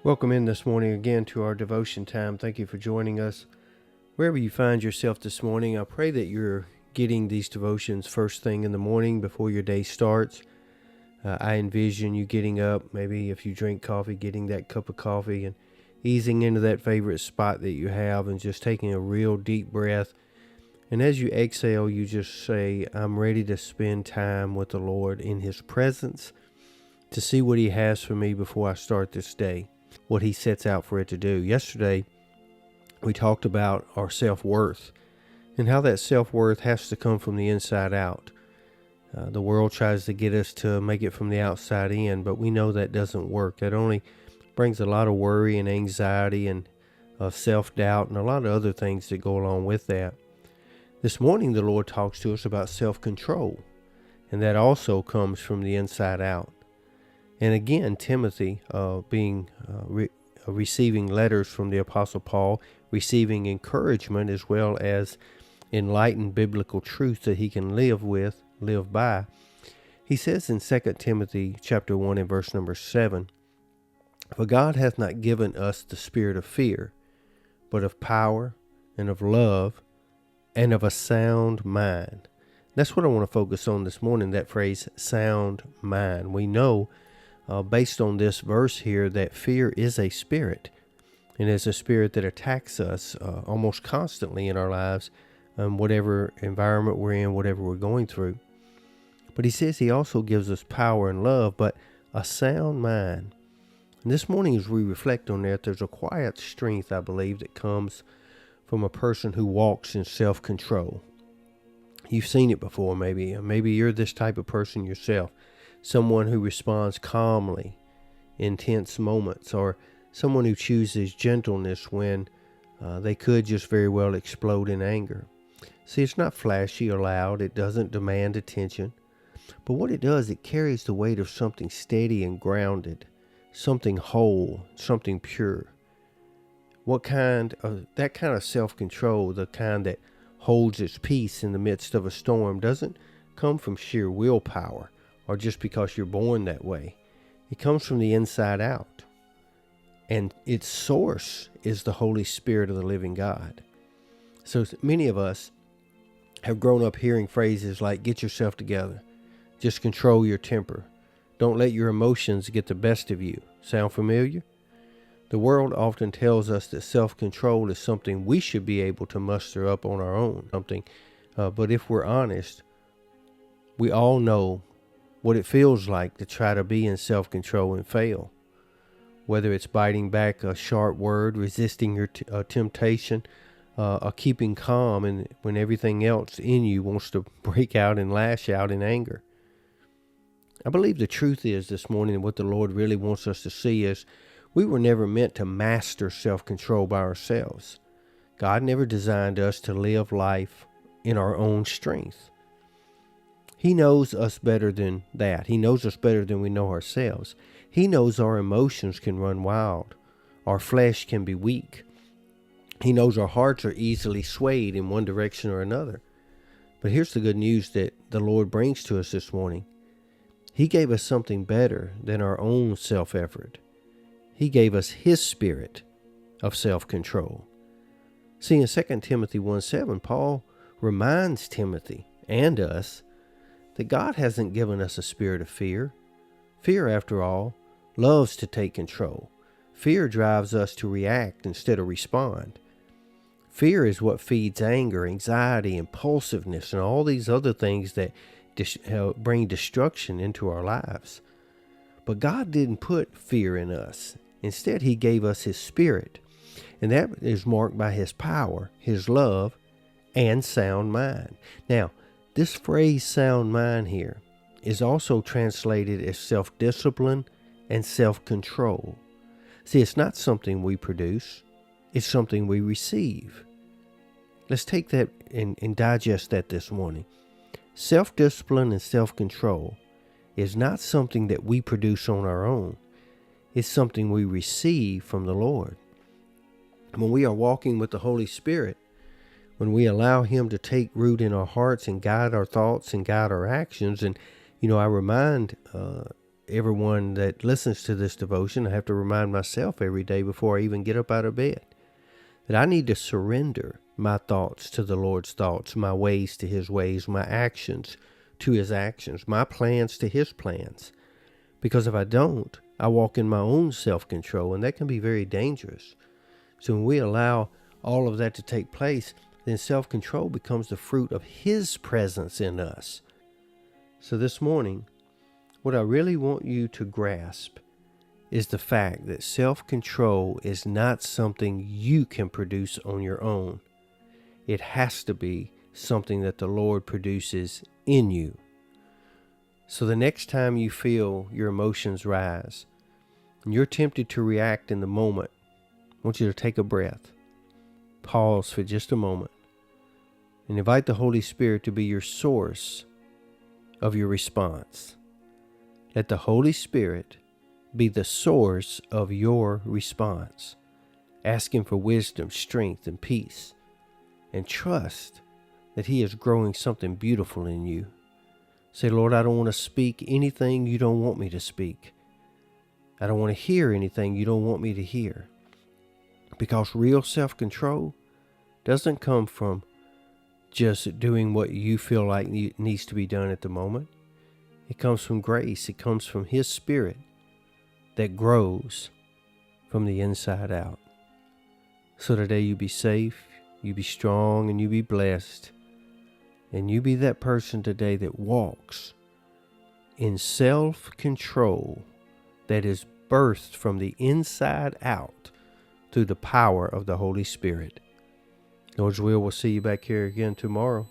Welcome in this morning again to our devotion time. Thank you for joining us. Wherever you find yourself this morning, I pray that you're getting these devotions first thing in the morning before your day starts. I envision you getting up, maybe if you drink coffee, getting that cup of coffee and easing into that favorite spot that you have and just taking a real deep breath. And as you exhale, you just say, I'm ready to spend time with the Lord in His presence to see what He has for me before I start this day, what He sets out for it to do. Yesterday, we talked about our self-worth and how that self-worth has to come from the inside out. The world tries to get us to make it from the outside in, but we know that doesn't work. That only brings a lot of worry and anxiety and self-doubt and a lot of other things that go along with that. This morning, the Lord talks to us about self-control, and that also comes from the inside out. And again, Timothy receiving letters from the Apostle Paul, receiving encouragement as well as enlightened biblical truth that he can live by. He says in 2 Timothy chapter 1 and verse number 7, For God hath not given us the spirit of fear, but of power and of love and of a sound mind. That's what I want to focus on this morning, that phrase, sound mind. We know based on this verse here that fear is a spirit, and it's a spirit that attacks us almost constantly in our lives, whatever environment we're in, whatever we're going through. But he says he also gives us power and love, but a sound mind. And this morning as we reflect on that, there's a quiet strength, I believe, that comes from a person who walks in self-control. You've seen it before, maybe. Maybe you're this type of person yourself. Someone who responds calmly in tense moments, or someone who chooses gentleness when they could just very well explode in anger. See, it's not flashy or loud. It doesn't demand attention. But what it does, it carries the weight of something steady and grounded, something whole, something pure. That kind of self-control, the kind that holds its peace in the midst of a storm, doesn't come from sheer willpower or just because you're born that way. It comes from the inside out. And its source is the Holy Spirit of the living God. So many of us have grown up hearing phrases like, get yourself together. Just control your temper. Don't let your emotions get the best of you. Sound familiar? The world often tells us that self-control is something we should be able to muster up on our own. But if we're honest, we all know what it feels like to try to be in self-control and fail. Whether it's biting back a sharp word, resisting your temptation, or keeping calm and when everything else in you wants to break out and lash out in anger. I believe the truth is this morning, and what the Lord really wants us to see is we were never meant to master self-control by ourselves. God never designed us to live life in our own strength. He knows us better than that. He knows us better than we know ourselves. He knows our emotions can run wild. Our flesh can be weak. He knows our hearts are easily swayed in one direction or another. But here's the good news that the Lord brings to us this morning. He gave us something better than our own self-effort. He gave us His spirit of self-control. See, in 2 Timothy 1:7, Paul reminds Timothy and us that God hasn't given us a spirit of fear. Fear, after all, loves to take control. Fear drives us to react instead of respond. Fear is what feeds anger, anxiety, impulsiveness, and all these other things that bring destruction into our lives. But God didn't put fear in us. Instead, He gave us His Spirit, and that is marked by His power, His love, and sound mind. Now, this phrase sound mind here is also translated as self-discipline and self-control. See, it's not something we produce. It's something we receive. Let's take that and digest that this morning. Self-discipline and self-control is not something that we produce on our own. It's something we receive from the Lord. When we are walking with the Holy Spirit, when we allow Him to take root in our hearts and guide our thoughts and guide our actions, and I remind everyone that listens to this devotion, I have to remind myself every day before I even get up out of bed that I need to surrender my thoughts to the Lord's thoughts, my ways to his ways, my actions to his actions, my plans to his plans. Because if I don't, I walk in my own self-control, and that can be very dangerous. So when we allow all of that to take place, then self-control becomes the fruit of his presence in us. So this morning, what I really want you to grasp is the fact that self-control is not something you can produce on your own. It has to be something that the Lord produces in you. So the next time you feel your emotions rise and you're tempted to react in the moment, I want you to take a breath, pause for just a moment, and invite the Holy Spirit to be your source of your response. Let the Holy Spirit be the source of your response. Ask him for wisdom, strength, and peace, and trust that he is growing something beautiful in you. Say, Lord, I don't want to speak anything you don't want me to speak. I don't want to hear anything you don't want me to hear. Because real self-control doesn't come from just doing what you feel like needs to be done at the moment. It comes from grace. It comes from his Spirit that grows from the inside out. So today you be safe, you be strong, and you be blessed. And you be that person today that walks in self-control that is birthed from the inside out through the power of the Holy Spirit. Lord's will, we'll see you back here again tomorrow.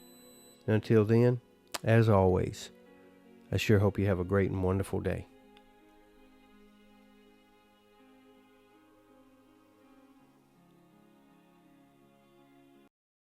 Until then, as always, I sure hope you have a great and wonderful day.